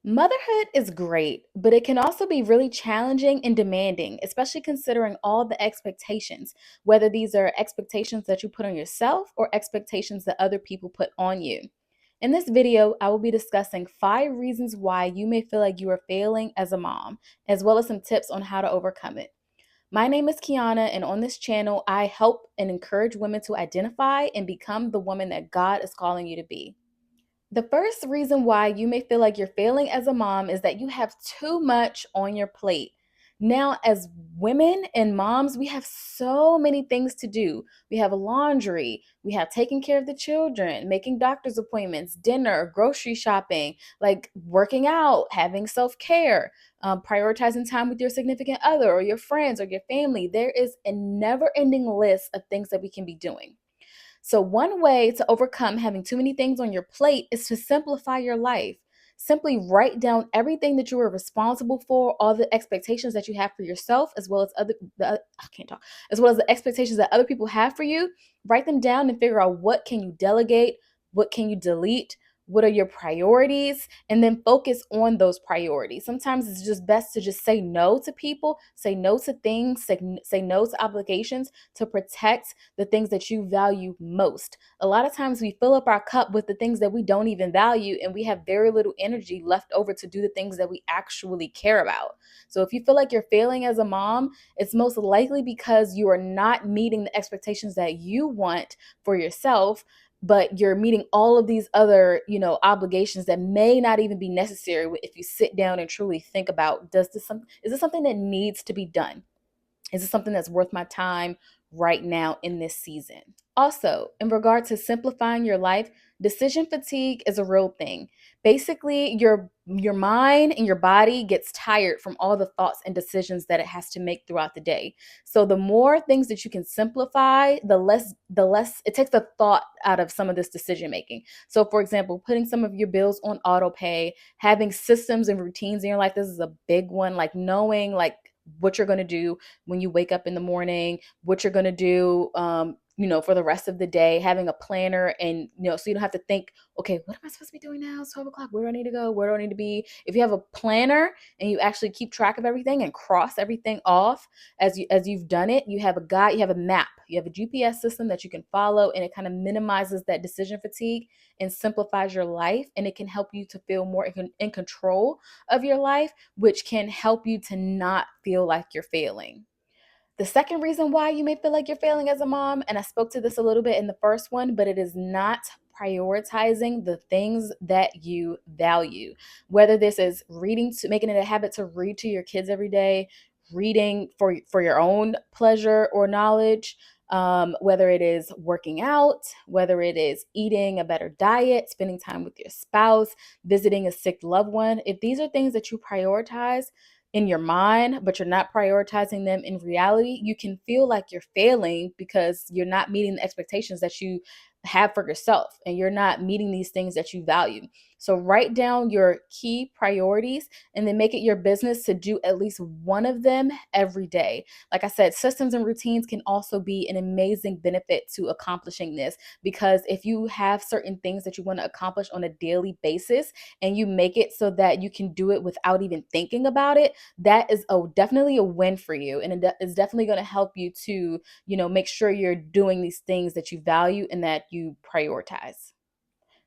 Motherhood is great, but it can also be really challenging and demanding, especially considering all the expectations, whether these are expectations that you put on yourself or expectations that other people put on you. In this video, I will be discussing 5 reasons why you may feel like you are failing as a mom, as well as some tips on how to overcome it. My name is Kiana, and on this channel, I help and encourage women to identify and become the woman that God is calling you to be. The first reason why you may feel like you're failing as a mom is that you have too much on your plate. Now, as women and moms, we have so many things to do. We have laundry, we have taking care of the children, making doctor's appointments, dinner, grocery shopping, like working out, having self care, prioritizing time with your significant other or your friends or your family. There is a never ending list of things that we can be doing. So, one way to overcome having too many things on your plate is to simplify your life. Simply write down everything that you are responsible for, all the expectations that you have for yourself, as well as I can't talk, as well as the expectations that other people have for you. Write them down and figure out what can you delegate, what can you delete, what are your priorities, and then focus on those priorities. Sometimes it's just best to just say no to people, say no to things, say no to obligations to protect the things that you value most. A lot of times we fill up our cup with the things that we don't even value, and we have very little energy left over to do the things that we actually care about. So if you feel like you're failing as a mom, it's most likely because you are not meeting the expectations that you want for yourself, but you're meeting all of these other, obligations that may not even be necessary if you sit down and truly think about, is this something that needs to be done? Is it something that's worth my time right now in this season? Also, in regard to simplifying your life, decision fatigue is a real thing. Basically, your mind and your body gets tired from all the thoughts and decisions that it has to make throughout the day. So the more things that you can simplify, the less it takes the thought out of some of this decision making. So for example, putting some of your bills on auto pay, having systems and routines in your life, this is a big one, like knowing like what you're going to do when you wake up in the morning, what you're going to do, for the rest of the day, having a planner, and, so you don't have to think, okay, what am I supposed to be doing now? It's 12 o'clock. Where do I need to go? Where do I need to be? If you have a planner and you actually keep track of everything and cross everything off as you've done it, you have a guide, you have a map, you have a GPS system that you can follow, and it kind of minimizes that decision fatigue and simplifies your life, and it can help you to feel more in control of your life, which can help you to not feel like you're failing. The second reason why you may feel like you're failing as a mom, and I spoke to this a little bit in the first one, but it is not prioritizing the things that you value. Whether this is reading, to making it a habit to read to your kids every day, reading for your own pleasure or knowledge, whether it is working out, whether it is eating a better diet, spending time with your spouse, visiting a sick loved one. If these are things that you prioritize in your mind, but you're not prioritizing them in reality, you can feel like you're failing because you're not meeting the expectations that you have for yourself, and you're not meeting these things that you value. So write down your key priorities and then make it your business to do at least one of them every day. Like I said, systems and routines can also be an amazing benefit to accomplishing this, because if you have certain things that you want to accomplish on a daily basis and you make it so that you can do it without even thinking about it, that is definitely a win for you, and it's definitely going to help you to make sure you're doing these things that you value and that you prioritize.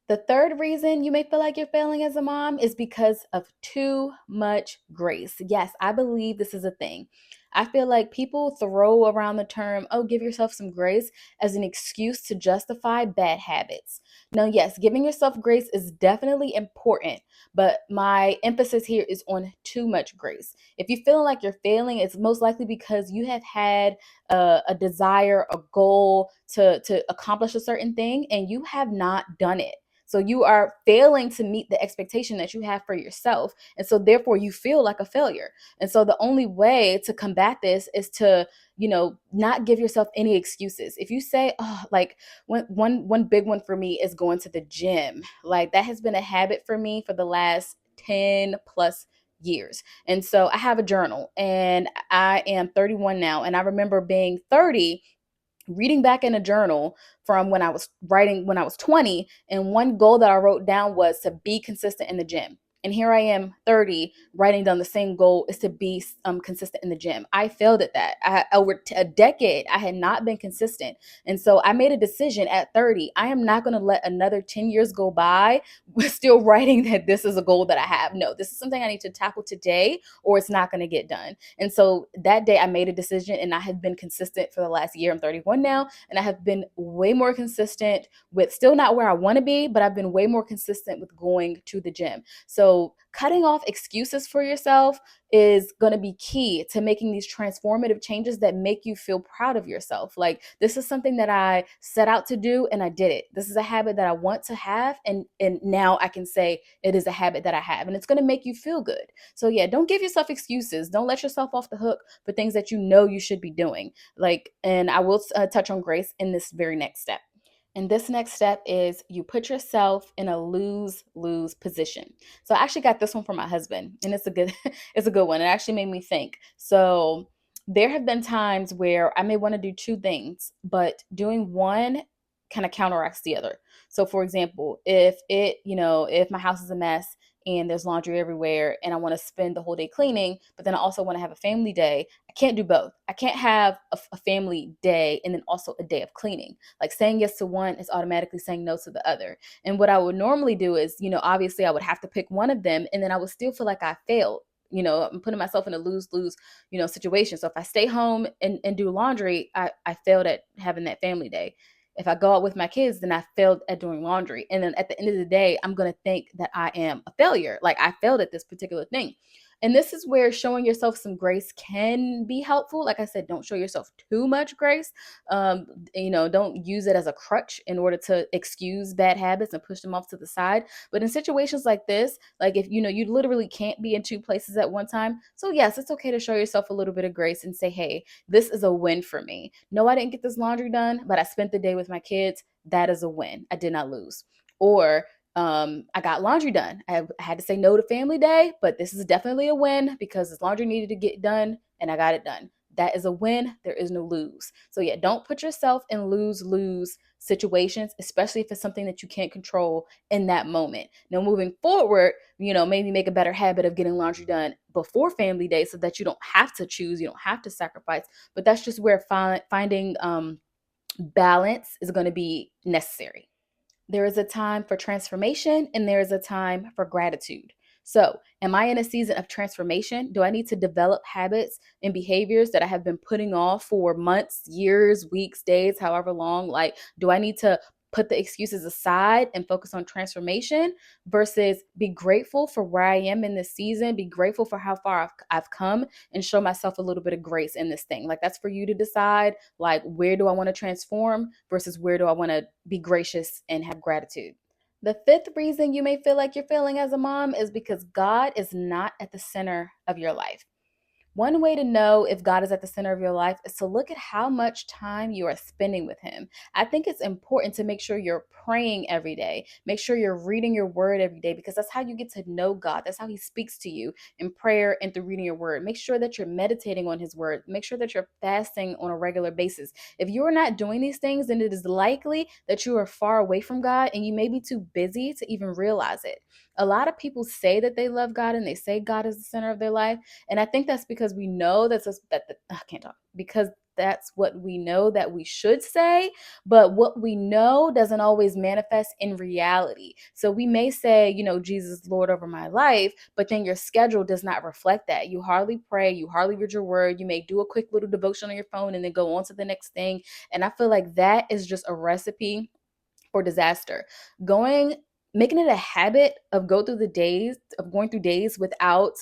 The third reason you may feel like you're failing as a mom is because of too much grace. Yes, I believe this is a thing. I feel like people throw around the term, oh, give yourself some grace, as an excuse to justify bad habits. Now, yes, giving yourself grace is definitely important, but my emphasis here is on too much grace. If you feel like you're failing, it's most likely because you have had a desire, a goal to accomplish a certain thing, and you have not done it. So you are failing to meet the expectation that you have for yourself. And so therefore you feel like a failure. And so the only way to combat this is to, not give yourself any excuses. If you say, oh, like one big one for me is going to the gym. Like that has been a habit for me for the last 10 plus years. And so I have a journal, and I am 31 now. And I remember being 30, reading back in a journal from when I was writing when I was 20, and one goal that I wrote down was to be consistent in the gym. And here I am, 30, writing down the same goal is to be consistent in the gym. I failed at that. Over a decade, I had not been consistent. And so I made a decision at 30. I am not going to let another 10 years go by still writing that this is a goal that I have. No, this is something I need to tackle today or it's not going to get done. And so that day I made a decision and I have been consistent for the last year. I'm 31 now, and I have been way more consistent with, still not where I want to be, but I've been way more consistent with going to the gym. So cutting off excuses for yourself is going to be key to making these transformative changes that make you feel proud of yourself. Like, this is something that I set out to do and I did it. This is a habit that I want to have, and now I can say it is a habit that I have, and it's going to make you feel good. So yeah, don't give yourself excuses. Don't let yourself off the hook for things that you know you should be doing. Like, and I will touch on grace in this very next step. And this next step is you put yourself in a lose-lose position. So I actually got this one from my husband, and it's a good it's a good one. It actually made me think. So there have been times where I may want to do two things, but doing one kind of counteracts the other. So for example, if my house is a mess and there's laundry everywhere and I want to spend the whole day cleaning, but then I also want to have a family day, I can't do both. I can't have a family day and then also a day of cleaning. Like, saying yes to one is automatically saying no to the other. And what I would normally do is, obviously I would have to pick one of them, and then I would still feel like I failed. I'm putting myself in a lose-lose, situation. So if I stay home and do laundry, I failed at having that family day. If I go out with my kids, then I failed at doing laundry. And then at the end of the day, I'm going to think that I am a failure. Like, I failed at this particular thing. And this is where showing yourself some grace can be helpful. Like I said, don't show yourself too much grace. Don't use it as a crutch in order to excuse bad habits and push them off to the side. But in situations like this, like, if you literally can't be in two places at one time. So yes, it's okay to show yourself a little bit of grace and say, hey, this is a win for me. No, I didn't get this laundry done, but I spent the day with my kids. That is a win. I did not lose. Or I got laundry done. I had to say no to family day, but this is definitely a win because this laundry needed to get done and I got it done. That is a win. There is no lose. So yeah, don't put yourself in lose-lose situations, especially if it's something that you can't control in that moment. Now, moving forward, maybe make a better habit of getting laundry done before family day so that you don't have to choose, you don't have to sacrifice. But that's just where finding balance is going to be necessary. There is a time for transformation and there is a time for gratitude. So, am I in a season of transformation? Do I need to develop habits and behaviors that I have been putting off for months, years, weeks, days, however long? Like, do I need to put the excuses aside and focus on transformation versus be grateful for where I am in this season, be grateful for how far I've come, and show myself a little bit of grace in this thing? Like, that's for you to decide. Like, where do I want to transform versus where do I want to be gracious and have gratitude? The fifth reason you may feel like you're failing as a mom is because God is not at the center of your life. One way to know if God is at the center of your life is to look at how much time you are spending with Him. I think it's important to make sure you're praying every day. Make sure you're reading your word every day because that's how you get to know God. That's how He speaks to you in prayer and through reading your word. Make sure that you're meditating on His word. Make sure that you're fasting on a regular basis. If you're not doing these things, then it is likely that you are far away from God and you may be too busy to even realize it. A lot of people say that they love God and they say God is the center of their life. And I think that's because we know I can't talk, because that's what we know that we should say, but what we know doesn't always manifest in reality. So we may say, Jesus is Lord over my life, but then your schedule does not reflect that. You hardly pray, you hardly read your word, you may do a quick little devotion on your phone and then go on to the next thing. And I feel like that is just a recipe for disaster. Making it a habit of going through days without,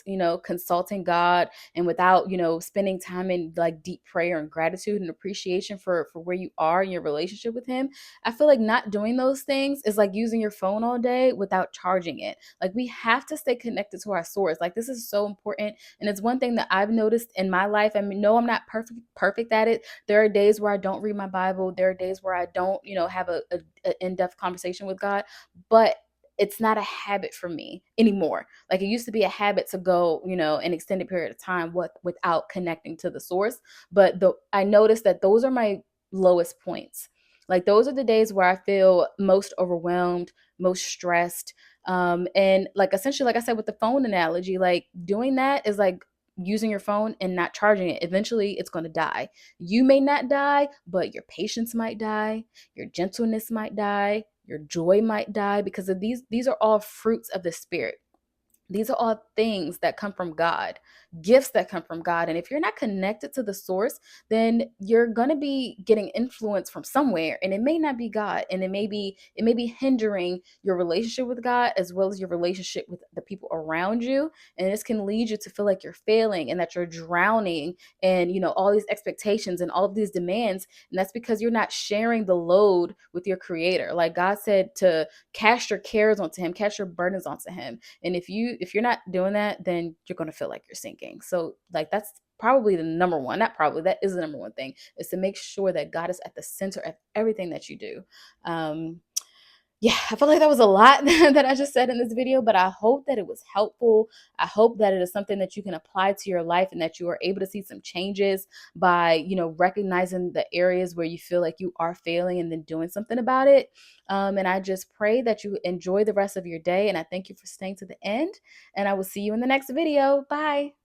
consulting God and without, spending time in like deep prayer and gratitude and appreciation for where you are in your relationship with Him. I feel like not doing those things is like using your phone all day without charging it. Like, we have to stay connected to our source. Like, this is so important. And it's one thing that I've noticed in my life. I mean, no, I'm not perfect at it. There are days where I don't read my Bible. There are days where I don't, have a in-depth conversation with God, but it's not a habit for me anymore. Like, it used to be a habit to go, an extended period of time without connecting to the source. But I noticed that those are my lowest points. Like, those are the days where I feel most overwhelmed, most stressed. And like essentially, like I said with the phone analogy, like doing that is like using your phone and not charging it. Eventually it's going to die. You may not die, but your patience might die, your gentleness might die, your joy might die, because of these are all fruits of the spirit. These are all things that come from God, gifts that come from God. And if you're not connected to the source, then you're going to be getting influence from somewhere, and it may not be God, and it may be hindering your relationship with God as well as your relationship with the people around you. And this can lead you to feel like you're failing and that you're drowning and all these expectations and all of these demands, and that's because you're not sharing the load with your creator. Like God said to cast your cares onto him, cast your burdens onto him. And if you're not doing that, then you're going to feel like you're sinking. So like that's probably the number one, not probably, that is the number one thing, is to make sure that God is at the center of everything that you do. Yeah, I feel like that was a lot that I just said in this video, but I hope that it was helpful. I hope that it is something that you can apply to your life and that you are able to see some changes by, recognizing the areas where you feel like you are failing and then doing something about it. And I just pray that you enjoy the rest of your day. And I thank you for staying to the end. And I will see you in the next video. Bye.